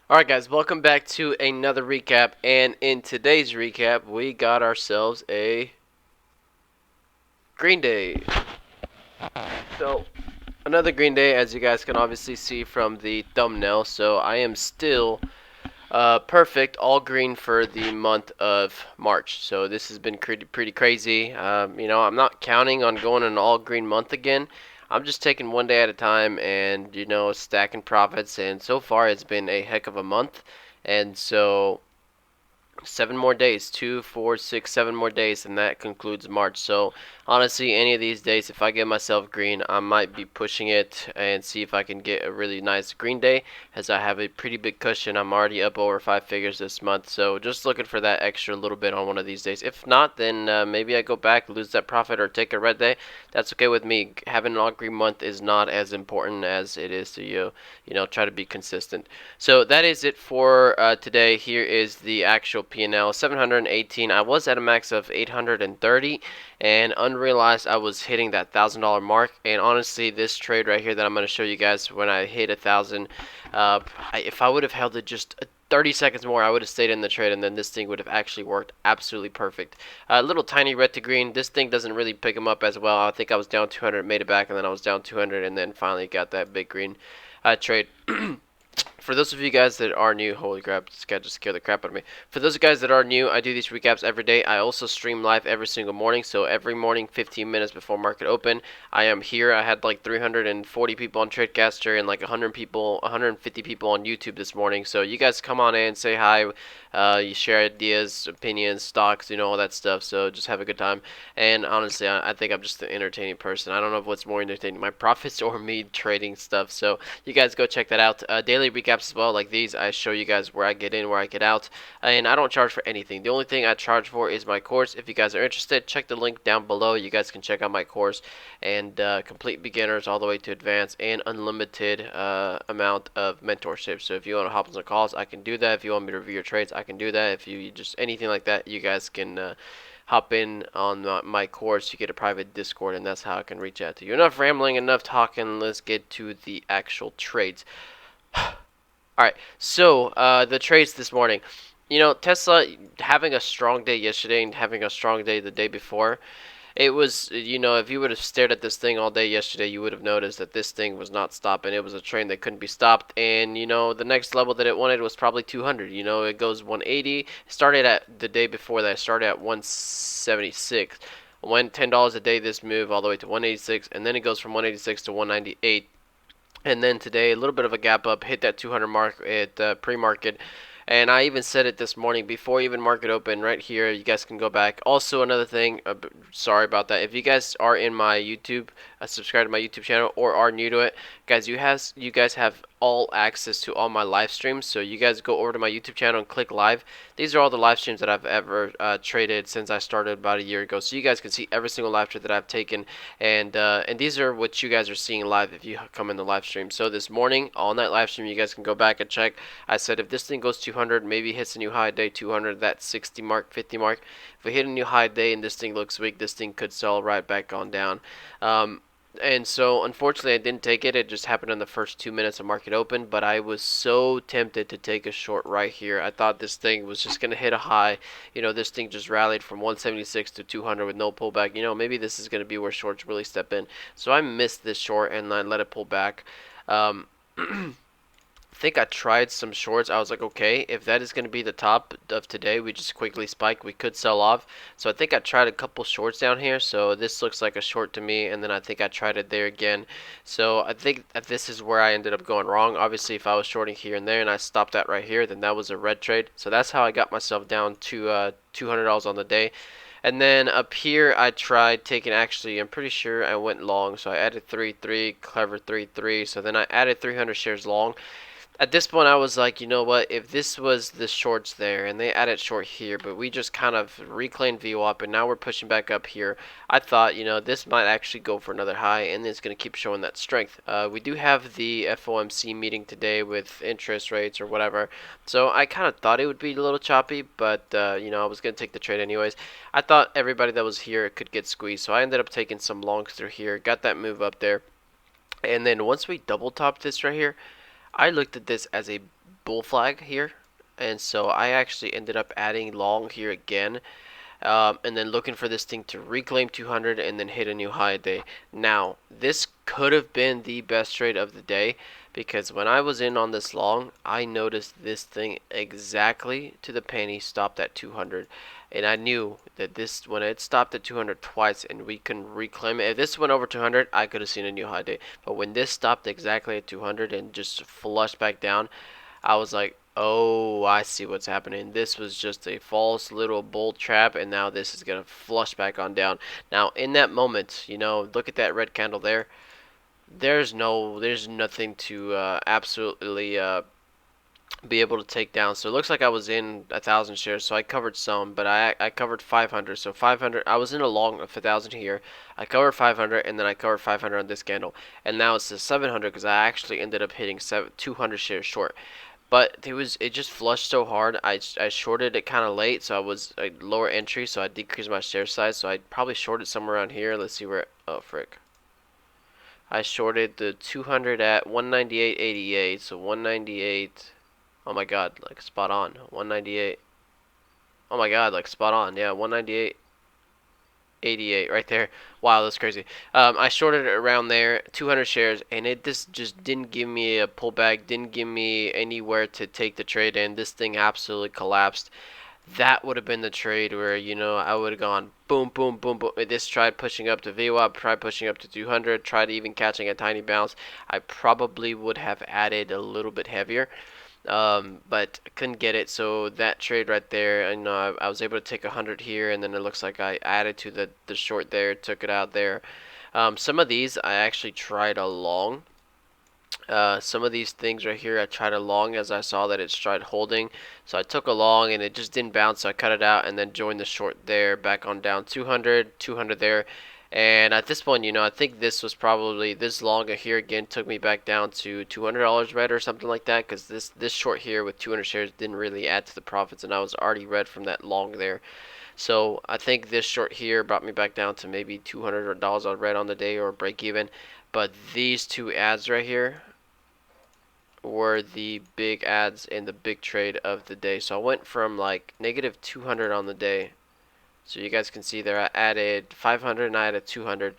Alright guys, welcome back to another recap, and in today's recap we got ourselves a Green Day. So, another Green Day, as you guys can obviously see from the thumbnail. So I am still perfect, all green for the month of March. So this has been pretty crazy. I'm not counting on going an all green month again. I'm just taking one day at a time and, stacking profits. And so far it's been a heck of a month. And so 7 more days, 2, 4, 6, 7 more days, and that concludes March. So honestly, any of these days, if I get myself green, I might be pushing it and see if I can get a really nice green day, as I have a pretty big cushion. I'm already up over 5 figures this month, so just looking for that extra little bit on one of these days. If not, then maybe I go back, lose that profit, or take a red day. That's okay with me. Having an all green month is not as important as it is to try to be consistent. So that is it for today. Here is the actual P&L. 718. I was at a max of 830, and unrealized I was hitting that $1,000 mark. And honestly, this trade right here that I'm going to show you guys, when I hit 1,000, if I would have held it just 30 seconds more, I would have stayed in the trade, and then this thing would have actually worked absolutely perfect. A little tiny red to green. This thing doesn't really pick them up as well. I think I was down 200, made it back, and then I was down 200, and then finally got that big green trade. For those of you guys that are new, holy crap, this guy just scared the crap out of me. For those guys that are new, I do these recaps every day. I also stream live every single morning, so every morning, 15 minutes before market open, I am here. I had like 340 people on Tradecaster and like 150 people on YouTube this morning. So you guys come on in, say hi, you share ideas, opinions, stocks, all that stuff. So just have a good time. And honestly, I think I'm just an entertaining person. I don't know what's more entertaining, my profits or me trading stuff. So you guys go check that out. Daily recaps as well, like these. I show you guys where I get in, where I get out, and I don't charge for anything. The only thing I charge for is my course. If you guys are interested, check the link down below. You guys can check out my course, and complete beginners all the way to advanced, and unlimited amount of mentorship. So if you want to hop on some calls, I can do that. If you want me to review your trades, I can do that. If you just anything like that, you guys can hop in on my course. You get a private Discord, and that's how I can reach out to you. Enough rambling, enough talking. Let's get to the actual trades. Alright, so the trades this morning. Tesla having a strong day yesterday and having a strong day the day before. It was, if you would have stared at this thing all day yesterday, you would have noticed that this thing was not stopping. It was a train that couldn't be stopped. And, the next level that it wanted was probably 200. It goes 180. It started at the day before that. It started at 176. Went $10 a day this move all the way to 186. And then it goes from 186 to 198. And then today, a little bit of a gap up, hit that 200 mark at pre-market. And I even said it this morning before even market open right here. You guys can go back. Also, another thing, sorry about that. If you guys are in my YouTube, subscribe to my YouTube channel, or are new to it, guys, you guys have all access to all my live streams. So you guys go over to my YouTube channel and click live. These are all the live streams that I've ever traded since I started about a year ago. So you guys can see every single live trade that I've taken, and these are what you guys are seeing live if you come in the live stream. So this morning, on that live stream, you guys can go back and check. I said if this thing goes 200, maybe hits a new high day 200, that 60 mark, 50 mark. If we hit a new high day and this thing looks weak, this thing could sell right back on down. And so, unfortunately, I didn't take it. It just happened in the first 2 minutes of market open. But I was so tempted to take a short right here. I thought this thing was just going to hit a high. This thing just rallied from 176 to 200 with no pullback. Maybe this is going to be where shorts really step in. So I missed this short and I let it pull back. I think I tried some shorts. I was like, okay, if that is going to be the top of today, we just quickly spike, we could sell off. So I think I tried a couple shorts down here. So this looks like a short to me, and then I think I tried it there again. So I think that this is where I ended up going wrong. Obviously, if I was shorting here and there and I stopped that right here, then that was a red trade. So that's how I got myself down to $200 on the day. And then up here, I tried taking, actually, I'm pretty sure I went long. So I added 3-3, clever 3-3. So then I added 300 shares long. At this point, I was like, you know what, if this was the shorts there and they added short here, but we just kind of reclaimed VWAP and now we're pushing back up here, I thought, this might actually go for another high and it's going to keep showing that strength. We do have the FOMC meeting today with interest rates or whatever, so I kind of thought it would be a little choppy, but I was going to take the trade anyways. I thought everybody that was here could get squeezed, so I ended up taking some longs through here, got that move up there, and then once we double topped this right here, I looked at this as a bull flag here, and so I actually ended up adding long here again, and then looking for this thing to reclaim 200 and then hit a new high day. Now, this could have been the best trade of the day, because when I was in on this long, I noticed this thing exactly to the penny stopped at 200. And I knew that this, when it stopped at 200 twice and we couldn't reclaim it, if this went over 200, I could have seen a new high day. But when this stopped exactly at 200 and just flushed back down, I was like, oh, I see what's happening. This was just a false little bull trap, and now this is going to flush back on down. Now, in that moment, you know, look at that red candle there. There's nothing to absolutely be able to take down. So it looks like I was in 1,000 shares, so I covered some, but I covered 500. So 500, I was in a long of 1,000 here. I covered 500, and then I covered 500 on this candle, and now it's the 700 because I actually ended up hitting 200 shares short. But it just flushed so hard. I shorted it kind of late, so I was a lower entry, so I decreased my share size. So I probably shorted somewhere around here. Let's see where. Oh frick! I shorted the 200 at 198.88. So 198. Oh my god, like spot on. 198. Oh my god, like spot on. Yeah, 198.88 right there. Wow, that's crazy. I shorted it around there, 200 shares, and it just didn't give me a pullback, didn't give me anywhere to take the trade in. This thing absolutely collapsed. That would have been the trade where, you know, I would have gone boom, boom, boom, boom. This tried pushing up to VWAP, tried pushing up to 200, tried even catching a tiny bounce. I probably would have added a little bit heavier. But I couldn't get it, so that trade right there, you know, I was able to take 100 here, and then it looks like I added to the short there, took it out there. Some of these I actually tried along. Some of these things right here I tried along as I saw that it tried holding, so I took a long and it just didn't bounce, so I cut it out and then joined the short there, back on down 200, 200 there. And at this point, you know, I think this was probably, this long here again took me back down to $200 red or something like that, because this short here with 200 shares didn't really add to the profits, and I was already red from that long there. So I think this short here brought me back down to maybe $200 on red on the day or break even. But these two ads right here were the big ads in the big trade of the day. So I went from like negative 200 on the day. So you guys can see there I added 500 and I added 200.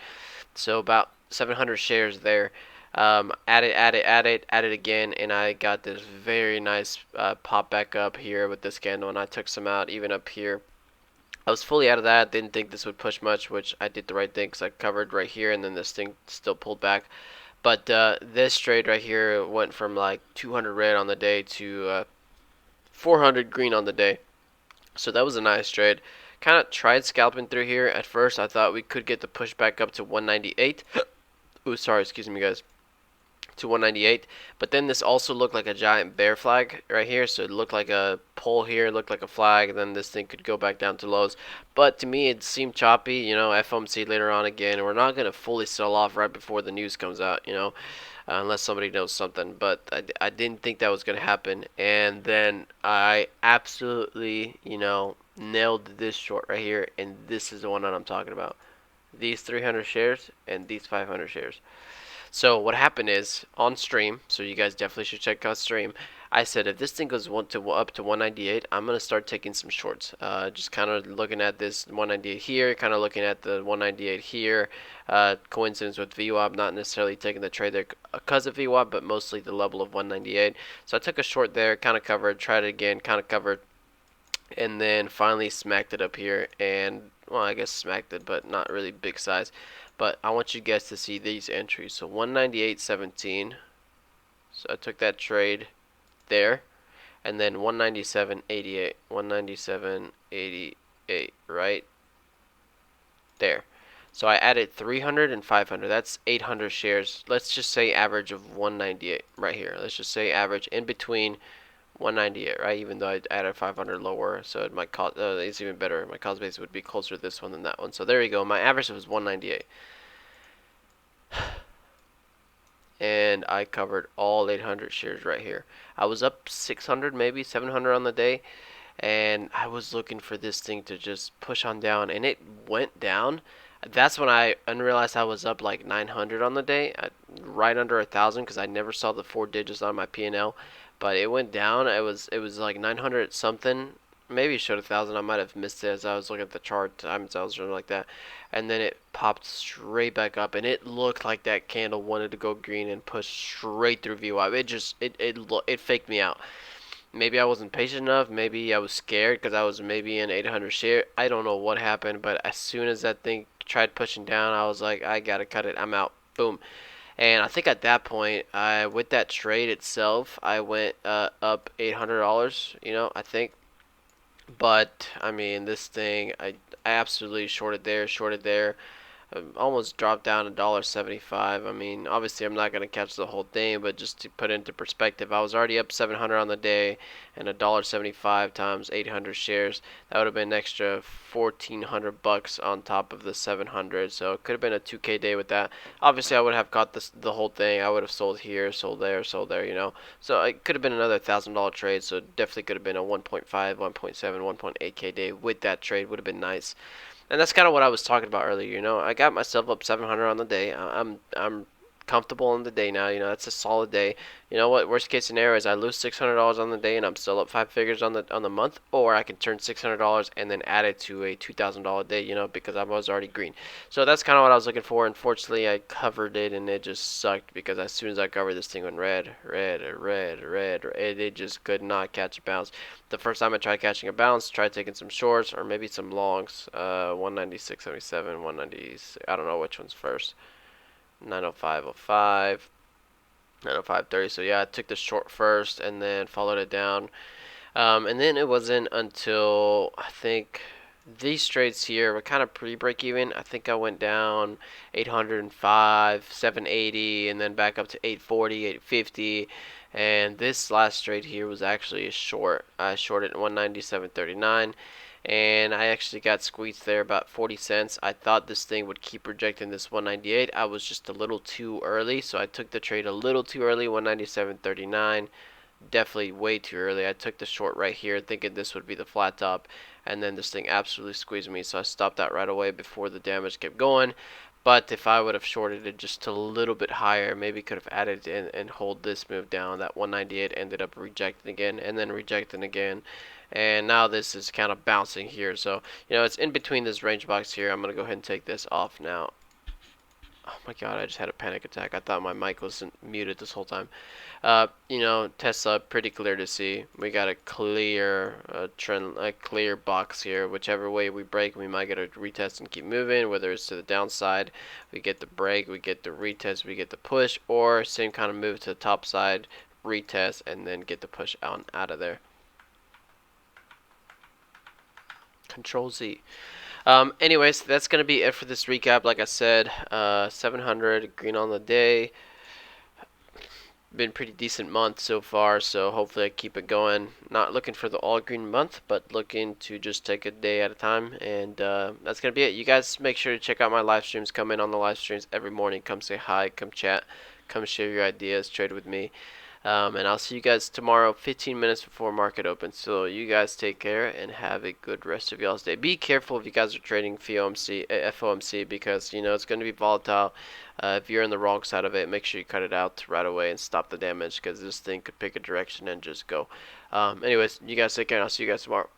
So about 700 shares there. Added again, and I got this very nice pop back up here with this candle, and I took some out even up here. I was fully out of that. Didn't think this would push much, which I did the right thing because I covered right here, and then this thing still pulled back. But this trade right here went from like 200 red on the day to 400 green on the day. So that was a nice trade. Kind of tried scalping through here. At first, I thought we could get the push back up to 198. Ooh, sorry, excuse me, guys. To 198, but then this also looked like a giant bear flag right here, so it looked like a pole here, looked like a flag, and then this thing could go back down to lows. But to me it seemed choppy, you know, FOMC later on again, and we're not going to fully sell off right before the news comes out, you know, unless somebody knows something. But I didn't think that was going to happen, and then I absolutely, you know, nailed this short right here, and this is the one that I'm talking about. These 300 shares and these 500 shares. So what happened is on stream, so you guys definitely should check out stream. I said if this thing goes up to 198, I'm gonna start taking some shorts. Just kind of looking at this 198 here, kind of looking at the 198 here. Coincidence with VWAP, not necessarily taking the trade there because of VWAP, but mostly the level of 198. So I took a short there, kind of covered, tried it again, kind of covered, and then finally smacked it up here. And well, I guess smacked it, but not really big size. But I want you guys to see these entries. So 198.17. So I took that trade there. And then 197.88. 197.88 right there. So I added 300 and 500. That's 800 shares. Let's just say average of 198 right here. Let's just say average in between 198, right? Even though I added 500 lower, so it might cost. It's even better. My cost base would be closer to this one than that one. So there you go. My average was 198, and I covered all 800 shares right here. I was up 600, maybe 700 on the day, and I was looking for this thing to just push on down, and it went down. That's when I unrealized I was up like 900 on the day, right under 1,000, because I never saw the 4 digits on my P&L. but it went down. It was like 900 something. Maybe it showed 1,000. I might have missed it as I was looking at the chart time sales or something like that. And then it popped straight back up, and it looked like that candle wanted to go green and push straight through VWAP. It faked me out. Maybe I wasn't patient enough. Maybe I was scared because I was maybe in 800 share. I don't know what happened, but as soon as that thing tried pushing down, I was like, I gotta cut it. I'm out. Boom. And I think at that point, I with that trade itself, I went up $800. I think. But I mean, this thing, I absolutely shorted there. Almost dropped down $1.75. I mean, obviously I'm not gonna catch the whole thing, but just to put into perspective, I was already up 700 on the day, and $1.75 times 800 shares, that would have been an extra 1,400 bucks on top of the 700. So it could have been a 2K day with that. Obviously, I would have caught the whole thing. I would have sold here, sold there, sold there. So it could have been another $1,000 trade. So it definitely could have been a 1.5, 1.7, 1.8K day with that trade. Would have been nice. And that's kind of what I was talking about earlier. I got myself up 700 on the day. I'm comfortable on the day now. That's a solid day. You know what? Worst case scenario is I lose $600 on the day and I'm still up five figures on the month, or I can turn $600 and then add it to a $2,000 day. Because I was already green. So that's kind of what I was looking for. Unfortunately, I covered it and it just sucked because as soon as I covered, this thing went red, red, red, red. It just could not catch a bounce. The first time I tried catching a bounce, tried taking some shorts or maybe some longs. 196.77, 190. I don't know which one's first. 905.05, 905.30. So yeah, I took the short first and then followed it down. And then it wasn't until I think these trades here were kind of pre-break even. I think I went down 805, 780, and then back up to 840, 850. And this last trade here was actually a short. I shorted 197.39. And I actually got squeezed there about 40 cents. I thought this thing would keep rejecting this 198. I was just a little too early, so I took the trade a little too early, 197.39. Definitely way too early. I took the short right here thinking this would be the flat top, and then this thing absolutely squeezed me, so I stopped that right away before the damage kept going. But if I would have shorted it just a little bit higher, maybe could have added in and hold this move down. That 198 ended up rejecting again and then rejecting again. And now this is kind of bouncing here. So, it's in between this range box here. I'm going to go ahead and take this off now. Oh my god, I just had a panic attack. I thought my mic wasn't muted this whole time. Tesla, pretty clear to see. We got a clear trend, a clear box here. Whichever way we break, we might get a retest and keep moving. Whether it's to the downside, we get the break, we get the retest, we get the push, or same kind of move to the top side, retest, and then get the push out of there. Control Z. Anyways, that's going to be it for this recap. Like I said, 700 green on the day. Been pretty decent month so far, so hopefully I keep it going. Not looking for the all green month, but looking to just take a day at a time. And that's going to be it. You guys make sure to check out my live streams. Come in on the live streams every morning. Come say hi, come chat, come share your ideas, trade with me. And I'll see you guys tomorrow, 15 minutes before market opens. So you guys take care and have a good rest of y'all's day. Be careful if you guys are trading FOMC because it's going to be volatile. If you're on the wrong side of it, make sure you cut it out right away and stop the damage because this thing could pick a direction and just go. Anyways, you guys take care and I'll see you guys tomorrow.